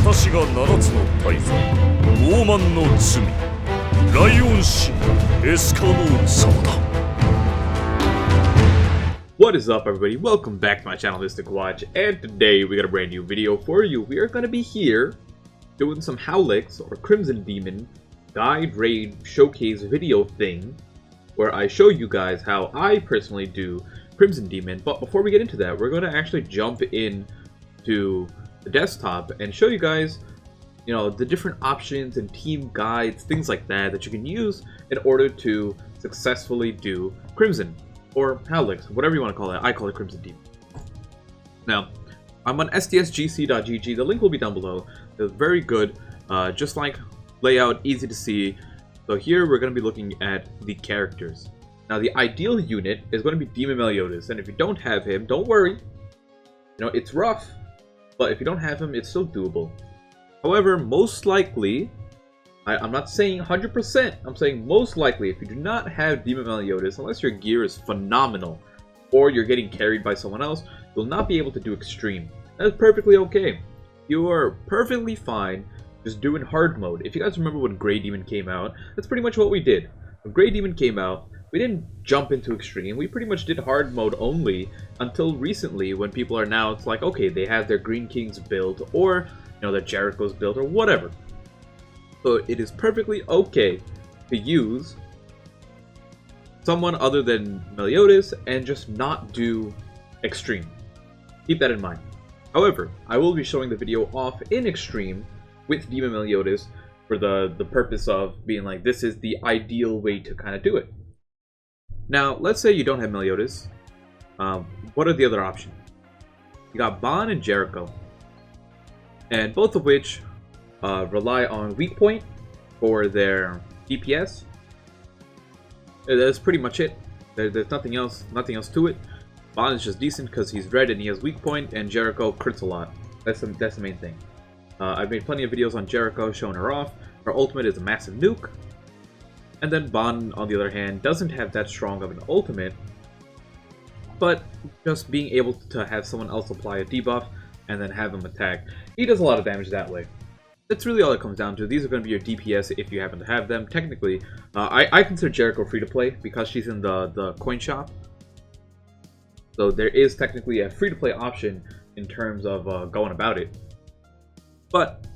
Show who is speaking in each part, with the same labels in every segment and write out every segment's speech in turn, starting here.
Speaker 1: 私が7つの大罪、傲慢の罪、ライオン神、エスカノール様だ。
Speaker 2: What is up, everybody? Welcome back to my channel, Mystic Watch, and today we got a brand new video for you. We are going to be here doing some Howlex or Crimson Demon guide raid showcase video thing where I show you guys how I personally do Crimson Demon. But before we get into that, we're going to actually jump in to the desktop and show you guys, you know, the different options and team guides, things like that you can use in order to successfully do Crimson or Howlex, whatever you want to call it. I call it Crimson Demon. Now, I'm on stsgc.gg. The link will be down below. It's very good, just like layout, easy to see. So here we're going to be looking at the characters. Now, the ideal unit is going to be Demon Meliodas, and if you don't have him, don't worry. You know, it's rough, but if you don't have him, it's still doable. However, most likely, I'm not saying 100%, I'm saying most likely, if you do not have Demon Meliodas, unless your gear is phenomenal, or you're getting carried by someone else, you'll not be able to do Extreme. That's perfectly okay. You are perfectly fine just doing hard mode. If you guys remember when Grey Demon came out, that's pretty much what we did. When Grey Demon came out, we didn't jump into Extreme. We pretty much did hard mode only until recently, when people are now, it's like, okay, they have their Green Kings build, or, you know, their Jericho's build, or whatever. So it is perfectly okay to use someone other than Meliodas and just not do Extreme. Keep that in mind. However, I will be showing the video off in Extreme with Demon Meliodas for the purpose of being like, this is the ideal way to kind of do it. Now, let's say you don't have Meliodas. What are the other options? You got Bon and Jericho, and both of which rely on weak point for their DPS. That's pretty much it. There's nothing else to it. Bon is just decent because he's red and he has weak point, and Jericho crits a lot. That's the main thing. I've made plenty of videos on Jericho showing her off. Her ultimate is a massive nuke. And then Bon, on the other hand, doesn't have that strong of an ultimate, but just being able to have someone else apply a debuff and then have him attack, he does a lot of damage that way. That's really all it comes down to. These are going to be your DPS if you happen to have them. Technically, I consider Jericho free to play because she's in the coin shop. So there is technically a free to play option in terms of going about it. But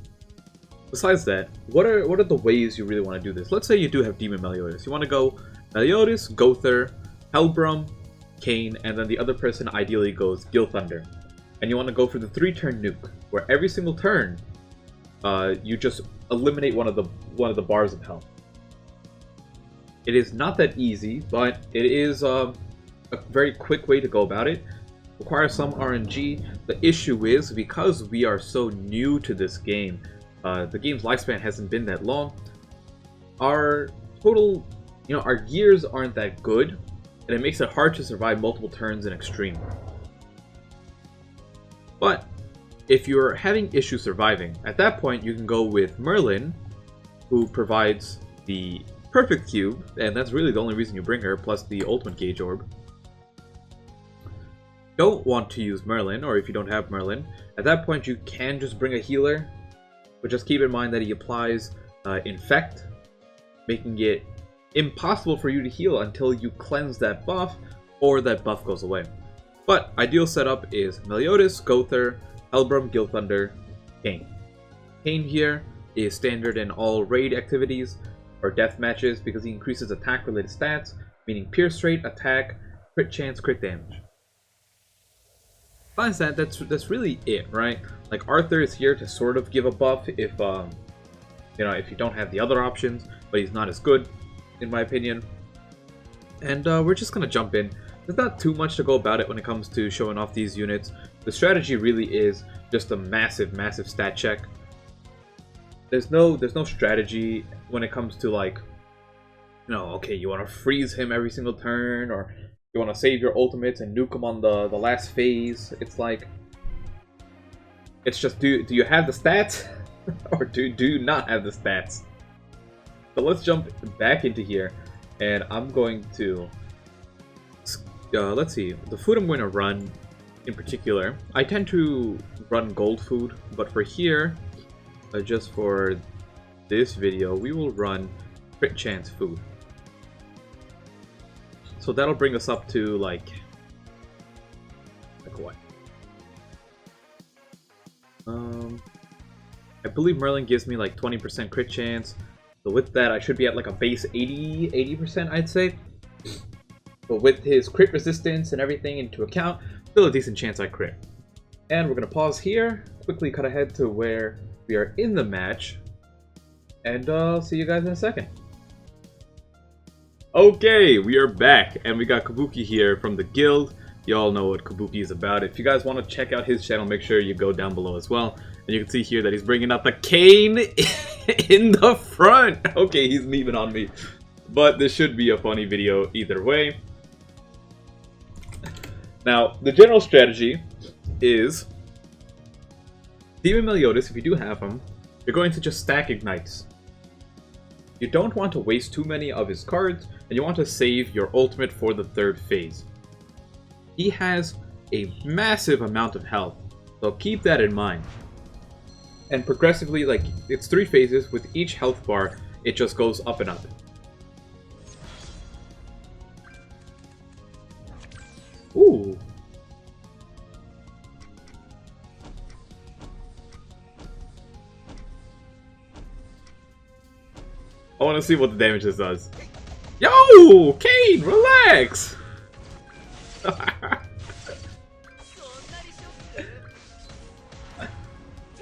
Speaker 2: besides that, what are the ways you really want to do this? Let's say you do have Demon Meliodas. You want to go Meliodas, Gother, Hellbrum, Kain, and then the other person ideally goes Gil Thunder. And you want to go for the 3-turn nuke, where every single turn, you just eliminate one of the bars of health. It is not that easy, but it is a very quick way to go about it. Requires some RNG. The issue is, because we are so new to this game, the game's lifespan hasn't been that long, our total, you know, our gears aren't that good, and it makes it hard to survive multiple turns in Extreme. But if you're having issues surviving, at that point you can go with Merlin, who provides the perfect cube, and that's really the only reason you bring her, plus the ultimate gauge orb. Don't want to use Merlin, or if you don't have Merlin, at that point you can just bring a healer, but just keep in mind that he applies Infect, making it impossible for you to heal until you cleanse that buff, or that buff goes away. But ideal setup is Meliodas, Gother, Hellbrum, Gil Thunder, Kain. Kain here is standard in all raid activities or death matches because he increases attack related stats, meaning pierce rate, attack, crit chance, crit damage. Besides that, that's really it, right? Like, Arthur is here to sort of give a buff if you know, if you don't have the other options, but he's not as good, in my opinion. And we're just gonna jump in. There's not too much to go about it when it comes to showing off these units. The strategy really is just a massive stat check. There's no strategy when it comes to, like, you know, okay, you want to freeze him every single turn, or you want to save your ultimates and nuke him on the last phase. It's like, it's just, do you have the stats or do you not have the stats? So let's jump back into here, and I'm going to let's see, the food I'm going to run in particular, I tend to run gold food, but for here, just for this video, we will run crit chance food. So that'll bring us up to like what? I believe Merlin gives me like 20% crit chance. So with that, I should be at like a base 80%, I'd say. But with his crit resistance and everything into account, still a decent chance I crit. And we're gonna pause here, quickly cut ahead to where we are in the match, and I'll see you guys in a second. Okay, we are back, and we got Kabuki here from the guild. You all know what Kabuki is about. If you guys want to check out his channel, make sure you go down below as well. And you can see here that he's bringing out the cane in the front. Okay, he's memeing on me. But this should be a funny video either way. Now, the general strategy is Demon Meliodas, if you do have him, you're going to just stack ignites. You don't want to waste too many of his cards, and you want to save your ultimate for the third phase. He has a massive amount of health, so keep that in mind. And progressively, like, it's 3 phases, with each health bar, it just goes up and up. Ooh. I want to see what the damage this does. Yo! Kane, relax!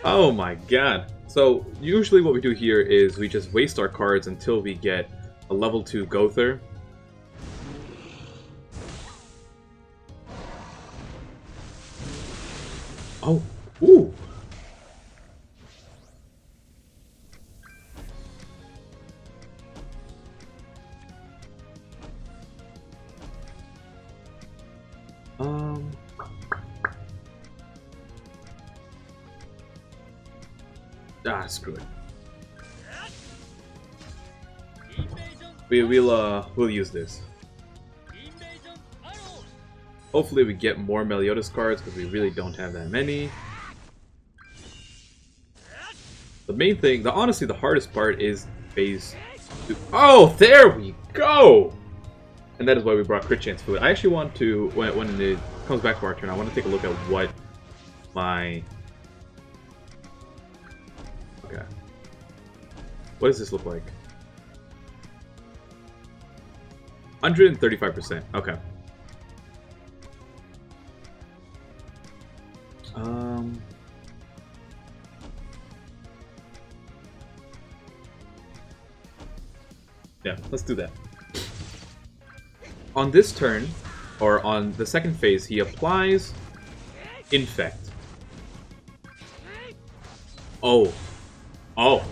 Speaker 2: Oh my god. So, usually what we do here is we just waste our cards until we get a level 2 Gother. Oh, ooh! Screw it. We'll use this. Hopefully we get more Meliodas cards, because we really don't have that many. The main thing, honestly the hardest part is phase 2. Oh, there we go! And that is why we brought crit chance food. I actually want to, when it comes back to our turn, I want to take a look at what my... Okay. What does this look like? 135%. Okay. Yeah, let's do that. On this turn, or on the second phase, he applies Infect. Oh. Oh.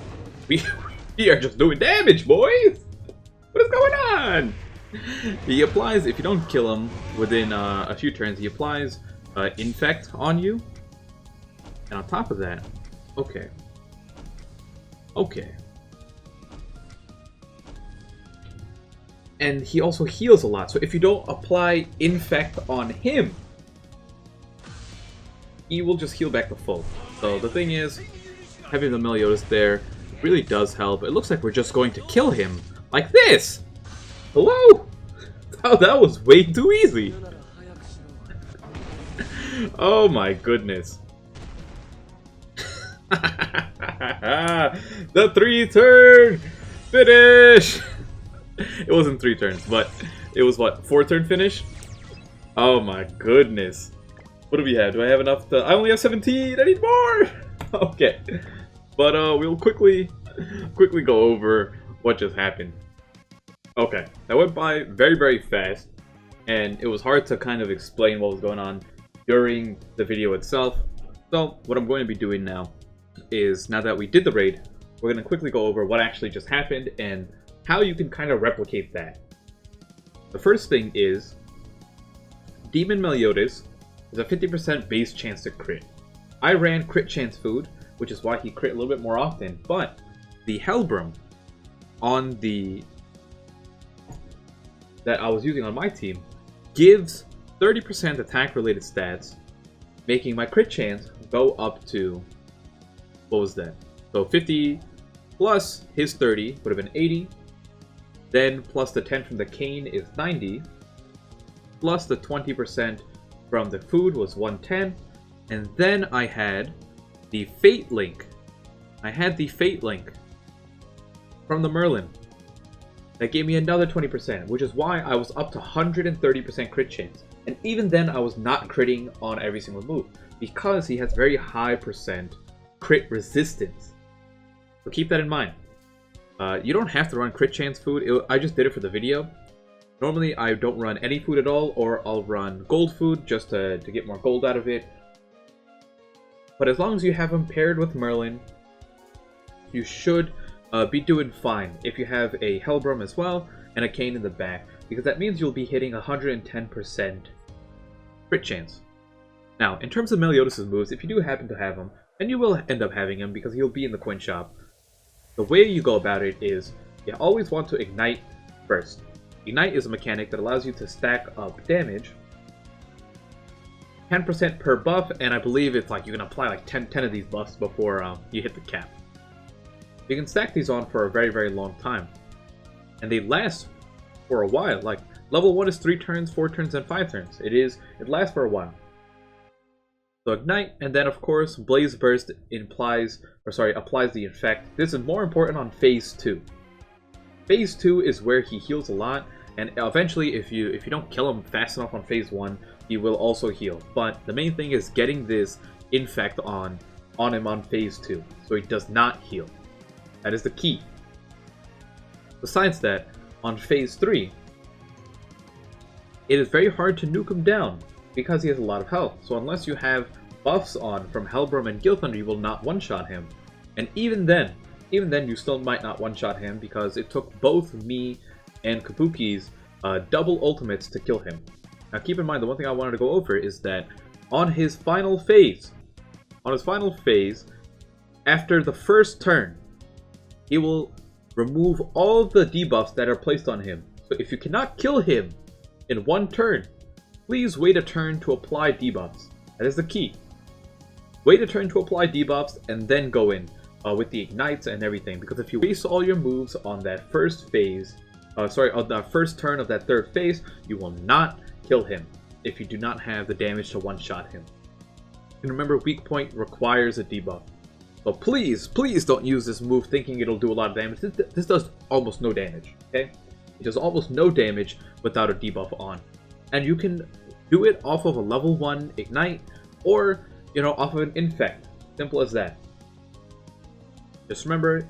Speaker 2: We are just doing damage, boys! What is going on? He applies, if you don't kill him within a few turns, he applies Infect on you. And on top of that, okay. Okay. And he also heals a lot, so if you don't apply Infect on him, he will just heal back to full. So the thing is, having the Meliodas there really does help. It looks like we're just going to kill him like this! Hello? Oh, that was way too easy! Oh my goodness. The 3-turn finish! It wasn't 3 turns, but it was what, 4-turn finish? Oh my goodness. What do we have? Do I have enough to... I only have 17! I need more! Okay. But we'll quickly go over what just happened. Okay. That went by very, very fast. And it was hard to kind of explain what was going on during the video itself. So what I'm going to be doing now is, now that we did the raid, we're going to quickly go over what actually just happened and how you can kind of replicate that. The first thing is, Demon Meliodas is a 50% base chance to crit. I ran crit chance food, which is why he crit a little bit more often, but the Hellbrum on that I was using on my team gives 30% attack related stats, making my crit chance go up to, what was that? So 50 plus his 30 would have been 80. Then plus the 10 from the cane is 90. Plus the 20% from the food was 110. And then I had the Fate Link. I had the Fate Link from the Merlin. That gave me another 20%, which is why I was up to 130% crit chance. And even then, I was not critting on every single move, because he has very high percent crit resistance. So keep that in mind. You don't have to run crit chance food. I just did it for the video. Normally, I don't run any food at all, or I'll run gold food just to get more gold out of it. But as long as you have him paired with Merlin, you should be doing fine if you have a Hellbrum as well and a cane in the back, because that means you'll be hitting 110% crit chance. Now, in terms of Meliodas' moves, if you do happen to have him, and you will end up having him because he'll be in the coin shop, the way you go about it is you always want to Ignite first. Ignite is a mechanic that allows you to stack up damage 10% per buff, and I believe it's like you can apply like 10 of these buffs before you hit the cap. You can stack these on for a very, very long time. And they last for a while. Like, level 1 is 3 turns, 4 turns, and 5 turns. It lasts for a while. So Ignite, and then of course, Blaze Burst applies the Infect. This is more important on Phase 2. Phase 2 is where he heals a lot, and eventually, if you don't kill him fast enough on Phase 1, he will also heal. But the main thing is getting this Infect on him on Phase 2, so he does not heal. That is the key. Besides that, on Phase 3, it is very hard to nuke him down because he has a lot of health. So unless you have buffs on from Hellbrum and Guild Thunder, you will not one-shot him. And even then you still might not one-shot him because it took both me and Kabuki's double ultimates to kill him. Now keep in mind, the one thing I wanted to go over is that on his final phase, after the first turn, he will remove all of the debuffs that are placed on him. So if you cannot kill him in one turn, please wait a turn to apply debuffs. That is the key. Wait a turn to apply debuffs and then go in with the ignites and everything. Because if you waste all your moves on that first phase, on the first turn of that third phase, you will not kill him if you do not have the damage to one-shot him. And remember, weak point requires a debuff. So please, please don't use this move thinking it'll do a lot of damage. This does almost no damage, okay? It does almost no damage without a debuff on. And you can do it off of a level 1 Ignite, or, off of an Infect. Simple as that. Just remember,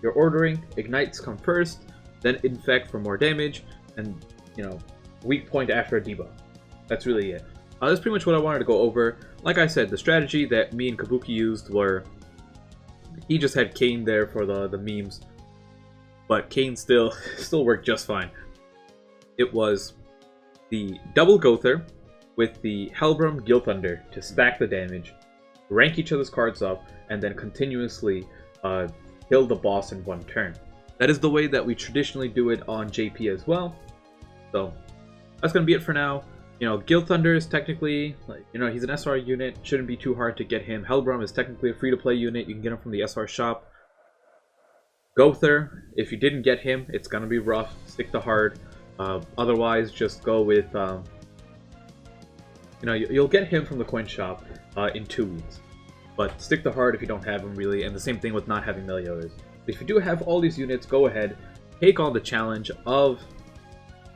Speaker 2: you're ordering, Ignites come first, then Infect for more damage, and, weak point after a debuff. That's really it. That's pretty much what I wanted to go over. Like I said, the strategy that me and Kabuki used were, he just had Kane there for the memes, but Kane still worked just fine. It was the double Gother with the Hellbrum Guild Thunder to stack the damage, rank each other's cards up, and then continuously kill the boss in one turn. That is the way that we traditionally do it on JP as well. So that's gonna be it for now. Guild Thunder is technically, he's an SR unit, shouldn't be too hard to get him. Hellbrum is technically a free-to-play unit, you can get him from the SR shop. Gother, if you didn't get him, it's gonna be rough, stick to hard. Otherwise, just go with, you'll get him from the coin shop in 2 weeks. But stick to hard if you don't have him, really, and the same thing with not having Meliodas. If you do have all these units, go ahead, take on the challenge of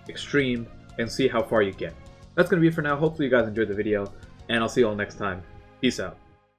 Speaker 2: Extreme, and see how far you get. That's going to be it for now. Hopefully you guys enjoyed the video, and I'll see you all next time. Peace out.